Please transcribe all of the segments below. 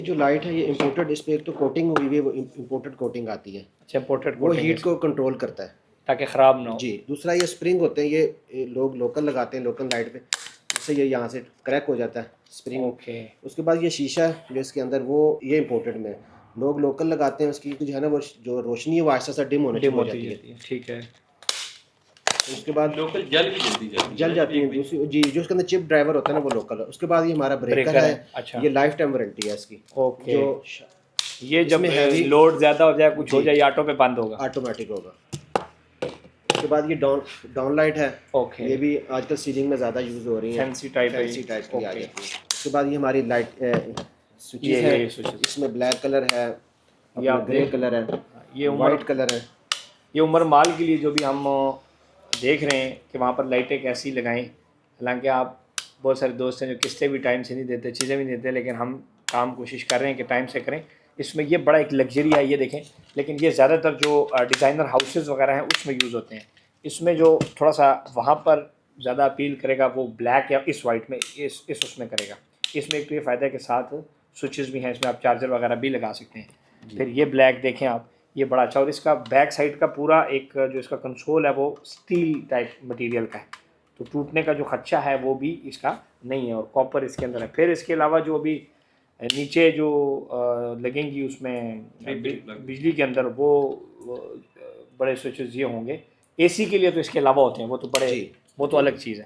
جو لائٹ ہے یہ امپورٹڈ، اس پہ ایک تو کوٹنگ ہوئی ہوئی ہے، وہ امپورٹڈ کوٹنگ آتی ہے، اچھا امپورٹڈ وہ ہیٹ کو کنٹرول کرتا ہے تاکہ خراب نہ ہو. جی. دوسرا یہ اسپرنگ ہوتے ہیں، یہ لوگ لوکل لگاتے ہیں لوکل لائٹ پہ، اس سے یہ یہاں سے کریک ہو جاتا ہے اسپرنگ. اوکے اس کے بعد یہ شیشہ ہے جو اس کے اندر، وہ یہ امپورٹڈ میں لوگ لوکل لگاتے ہیں، اس کی جو ہے نا وہ جو روشنی ہے وہ آہستہ سے ڈم ہونا ڈم شروع ہو ہوتی جاتی ہے. جاتی ہے. ٹھیک ہے. اس کے بعد لوکل جل بھی جل جاتی ہیں دوسری جی، جو اس کے اندر چپ ڈرائیور ہوتا ہے نا وہ لوکل ہے. اس کے بعد یہ ہمارا بریکر ہے. اچھا یہ لائف ٹائم وارنٹی ہے اس کی. اوکے. جو یہ جب لوڈ زیادہ ہو جائے کچھ ہو جائے آٹو پہ بند ہوگا، آٹومیٹک ہوگا. اس کے بعد یہ ڈاؤن لائٹ ہے. اوکے یہ بھی آج کل سیلنگ میں زیادہ یوز ہو رہی ہیں، فینسی ٹائپ ہے. فینسی ٹائپ کی آ جاتی ہے. اس کے بعد یہ ہماری لائٹ سوئچز ہے. اس میں بلیک کلر ہے، یا گرے کلر ہے، یہ وائٹ کلر ہے. یہ عمر مال کے لیے جو بھی ہم دیکھ رہے ہیں کہ وہاں پر لائٹیں کیسی لگائیں. حالانکہ آپ بہت سارے دوست ہیں جو قسطیں بھی ٹائم سے نہیں دیتے، چیزیں بھی نہیں دیتے، لیکن ہم کام کوشش کر رہے ہیں کہ ٹائم سے کریں. اس میں یہ بڑا ایک لگژری ہے، یہ دیکھیں. لیکن یہ زیادہ تر جو ڈیزائنر ہاؤسز وغیرہ ہیں اس میں یوز ہوتے ہیں. اس میں جو تھوڑا سا وہاں پر زیادہ اپیل کرے گا وہ بلیک یا اس وائٹ میں اس میں کرے گا. اس میں ایک تو یہ فائدہ ہے کہ ساتھ سوئچز بھی ہیں، اس میں آپ چارجر وغیرہ بھی لگا سکتے ہیں. پھر یہ بلیک دیکھیں آپ، یہ بڑا اچھا. اور اس کا بیک سائڈ کا پورا ایک جو اس کا کنسول ہے وہ اسٹیل ٹائپ مٹیریل کا ہے، تو ٹوٹنے کا جو خدشہ ہے وہ بھی اس کا نہیں ہے. اور کاپر اس کے اندر ہے. پھر اس کے علاوہ جو ابھی نیچے جو لگیں گی اس میں بجلی کے اندر وہ بڑے سوئچز یہ ہوں گے. اے سی کے لیے تو اس کے علاوہ ہوتے ہیں، وہ تو بڑے وہ تو الگ چیز ہے.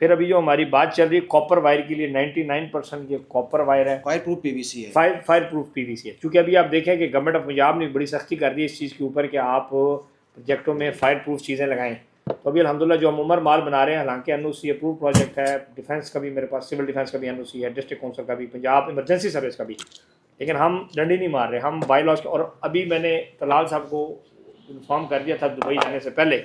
پھر ابھی جو ہماری بات چل رہی ہے کاپر وائر کے لیے، 99% یہ کاپر وائر ہے. فائر پروف پی وی سی ہے. فائر پروف پی وی سی ہے. چونکہ ابھی آپ دیکھیں کہ گورنمنٹ آف پنجاب نے بڑی سختی کر دی ہے اس چیز کے اوپر کہ آپ پروجیکٹوں میں فائر پروف چیزیں لگائیں. تو ابھی الحمدللہ جو ہم عمر مال بنا رہے ہیں، حالانکہ این او سی اپروو پروجیکٹ ہے، ڈیفینس کا بھی میرے پاس، سول ڈیفینس کا بھی این او سی ہے، ڈسٹرکٹ کونسل کا بھی، پنجاب ایمرجنسی سروس کا بھی، لیکن ہم ڈنڈی نہیں مار رہے، ہم بائی لاس کے. اور ابھی میں نے طلال صاحب کو انفارم کر دیا تھا دبئی جانے سے پہلے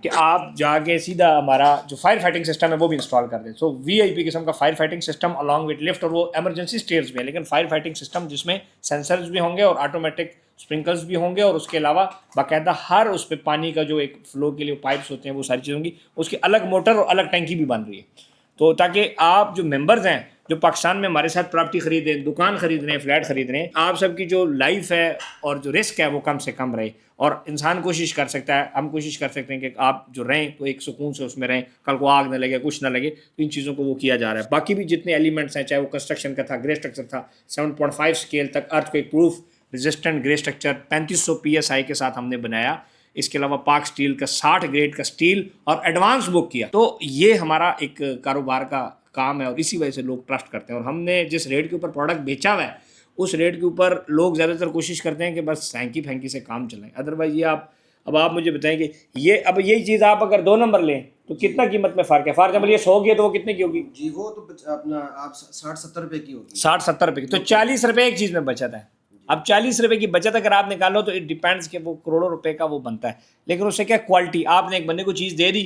کہ آپ جا کے سیدھا ہمارا جو فائر فائٹنگ سسٹم ہے وہ بھی انسٹال کر دیں. سو وی آئی پی قسم کا fire fighting system along with lift, اور وہ ایمرجنسی اسٹیئرز میں، لیکن فائر فائٹنگ سسٹم جس میں سینسرز بھی ہوں گے اور آٹومیٹک اسپرنکلرز بھی ہوں گے، اور اس کے علاوہ باقاعدہ ہر اس پہ پانی کا جو ایک فلو کے لیے پائپس ہوتے ہیں وہ ساری چیزیں ہوں گی. اس کی الگ موٹر اور الگ ٹینکی بھی بن رہی ہے. تو تاکہ آپ جو ممبرز ہیں جو پاکستان میں ہمارے ساتھ پراپرٹی خریدیں، دکان خرید رہے ہیں، فلیٹ خرید رہے ہیں، آپ سب کی جو لائف ہے اور جو رسک ہے وہ کم سے کم رہے. اور انسان کوشش کر سکتا ہے، ہم کوشش کر سکتے ہیں کہ آپ جو رہیں تو ایک سکون سے اس میں رہیں، کل کو آگ نہ لگے، کچھ نہ لگے. تو ان چیزوں کو وہ کیا جا رہا ہے. باقی بھی جتنے ایلیمنٹس ہیں، چاہے وہ کنسٹرکشن کا تھا، گرے اسٹرکچر تھا، 7.5 اسکیل تک ارتھ کوئک پروف ریزسٹنٹ گرے اسٹرکچر 3500 PSI کے ساتھ ہم نے بنایا. اس کے علاوہ پاک اسٹیل کا 60 گریڈ کا اسٹیل اور ایڈوانس بک کیا. تو یہ ہمارا ایک کاروبار کا کام ہے، اور اسی وجہ سے لوگ ٹرسٹ کرتے ہیں. اور ہم نے جس ریٹ کے اوپر پروڈکٹ بیچا ہوا ہے اس ریٹ کے اوپر لوگ زیادہ تر کوشش کرتے ہیں کہ بس ہینکی پھینکی سے کام چلائیں. ادروائز یہ اب آپ مجھے بتائیں کہ یہی چیز آپ اگر 2 نمبر لیں تو کتنا قیمت میں فرق ہے؟ فار ایگزامپل یہ 100 کی ہے تو وہ کتنے کی ہوگی؟ جی وہ تو اپنا آپ 60-70 روپے کی ہوگی. 60-70 روپے کی. تو 40 روپے ایک چیز میں بچت ہے. اب 40 روپے کی بچت اگر آپ نکالو تو اٹ ڈیپینڈس کہ وہ کروڑوں روپے کا وہ بنتا ہے. لیکن اس سے کیا کوالٹی، آپ نے ایک بندے کو چیز دے دی،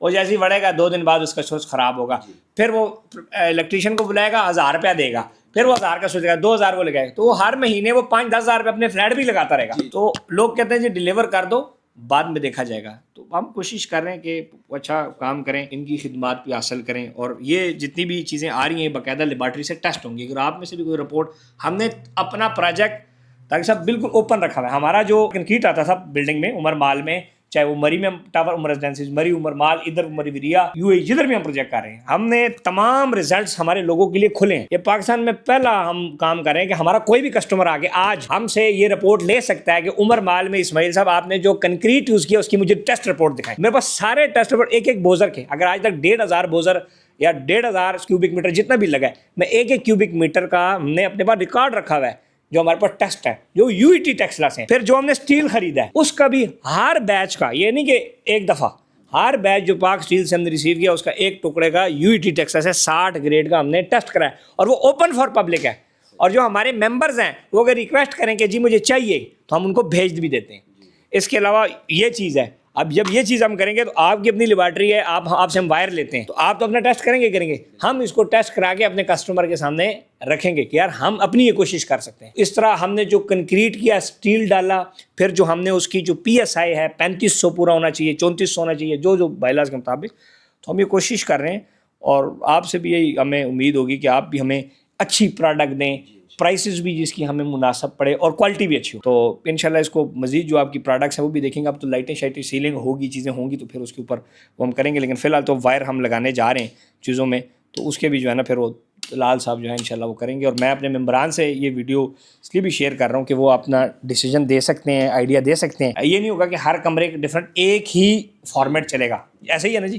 وہ جیسے ہی بڑھے گا 2 دن بعد اس کا سوچ خراب ہوگا. پھر وہ الیکٹریشین کو بلائے گا، 1000 روپیہ دے گا، پھر وہ 1000 کا سوچے گا، 2000 وہ لگائے گا، تو وہ ہر مہینے وہ 5-10 ہزار روپے اپنے فلیٹ بھی لگاتا رہے گا. تو لوگ کہتے ہیں جی ڈیلیور کر دو، بعد میں دیکھا جائے گا. تو ہم کوشش کر رہے ہیں کہ اچھا کام کریں، ان کی خدمات بھی حاصل کریں. اور یہ جتنی بھی چیزیں آ رہی ہیں باقاعدہ لیبارٹری سے ٹیسٹ ہوں گی. اگر آپ میں سے بھی کوئی رپورٹ، ہم نے اپنا پروجیکٹ تاکہ سب بالکل اوپن رکھا ہوا ہے. ہمارا جو کنکریٹ آتا تھا بلڈنگ میں عمر مال میں، چاہے وہ مری میں ٹاور عمر ریزیڈنسیز، مری عمر مال، ادھر مری وریا یو اے، جدھر بھی ہم پروجیکٹ کر رہے ہیں، ہم نے تمام ریزلٹس ہمارے لوگوں کے لیے کھلے ہیں. یہ پاکستان میں پہلا ہم کام کر رہے ہیں کہ ہمارا کوئی بھی کسٹمر آگے آج ہم سے یہ رپورٹ لے سکتا ہے کہ عمر مال میں اسماعیل صاحب آپ نے جو کنکریٹ یوز کیا اس کی مجھے ٹیسٹ رپورٹ دکھائیں. میرے پاس سارے ٹیسٹ رپورٹ ایک بوزر کے، اگر آج تک 1500 بوزر یا 1500 کیوبک میٹر جتنا بھی لگا ہے، میں ایک کیوبک میٹر کا ہم نے اپنے پاس ریکارڈ رکھا ہوا ہے جو ہمارے پاس ٹیسٹ ہے، جو یو ای ٹی ٹیکسلاس ہیں. پھر جو ہم نے اسٹیل خریدا ہے اس کا بھی ہر بیچ کا، یہ نہیں کہ ایک دفعہ، ہر بیچ جو پاک اسٹیل سے ہم نے ریسیو کیا اس کا ایک ٹکڑے کا یو ای ٹی ٹیکسلاس ہے 60 گریڈ کا، ہم نے ٹیسٹ کرا ہے، اور وہ اوپن فار پبلک ہے. اور جو ہمارے ممبرز ہیں وہ اگر ریکویسٹ کریں کہ جی مجھے چاہیے تو ہم ان کو بھیج بھی دیتے ہیں. اس کے علاوہ یہ چیز ہے، اب جب یہ چیز ہم کریں گے تو آپ کی اپنی لیبارٹری ہے، آپ سے ہم وائر لیتے ہیں تو آپ تو اپنا ٹیسٹ کریں گے، ہم اس کو ٹیسٹ کرا کے اپنے کسٹمر کے سامنے رکھیں گے کہ یار ہم اپنی یہ کوشش کر سکتے ہیں. اس طرح ہم نے جو کنکریٹ کیا، اسٹیل ڈالا، پھر جو ہم نے اس کی جو PSI ہے 3500 پورا ہونا چاہیے، 3400 ہونا چاہیے، جو بائیلاز کے مطابق. تو ہم یہ کوشش کر رہے ہیں، اور آپ سے بھی یہی ہمیں امید ہوگی کہ آپ بھی ہمیں اچھی پروڈکٹ دیں، پرائسز بھی جس کی ہمیں مناسب پڑے اور کوالٹی بھی اچھی ہو. تو انشاءاللہ اس کو مزید جو آپ کی پروڈکٹس ہیں وہ بھی دیکھیں گے. اب تو لائٹیں شائٹیں سیلنگ ہوگی, چیزیں ہوں گی, تو پھر اس کے اوپر وہ ہم کریں گے. لیکن فی الحال تو وائر ہم لگانے جا رہے ہیں چیزوں میں, تو اس کے بھی جو ہے نا پھر وہ لال صاحب جو ہے انشاءاللہ وہ کریں گے. اور میں اپنے ممبران سے یہ ویڈیو اس لیے بھی شیئر کر رہا ہوں کہ وہ اپنا ڈیسیجن دے سکتے ہیں, آئیڈیا دے سکتے ہیں. یہ نہیں ہوگا کہ ہر کمرے کے ڈفرینٹ ایک ہی فارمیٹ چلے گا. ایسے ہی ہے نا جی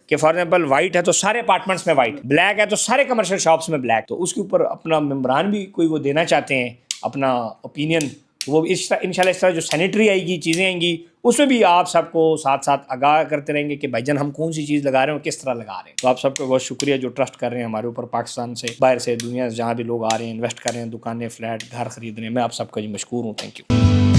کہ فار ایگزامپل وائٹ ہے تو سارے اپارٹمنٹس میں وائٹ, بلیک ہے تو سارے کمرشل شاپس میں بلیک. تو اس کے اوپر اپنا ممبران بھی کوئی وہ دینا چاہتے ہیں اپنا اوپینین, وہ اس طرح انشاءاللہ اس طرح جو سینیٹری آئے گی, چیزیں آئیں گی, اس میں بھی آپ سب کو ساتھ ساتھ آگاہ کرتے رہیں گے کہ بھائی جان ہم کون سی چیز لگا رہے ہیں اور کس طرح لگا رہے ہیں. تو آپ سب کو بہت شکریہ جو ٹرسٹ کر رہے ہیں ہمارے اوپر, پاکستان سے, باہر سے, دنیا سے جہاں بھی لوگ آ رہے ہیں انویسٹ کر رہے ہیں, دکانیں, فلیٹ, گھر خرید رہے ہیں. میں آپ سب کا جی مشکور ہوں. Thank you.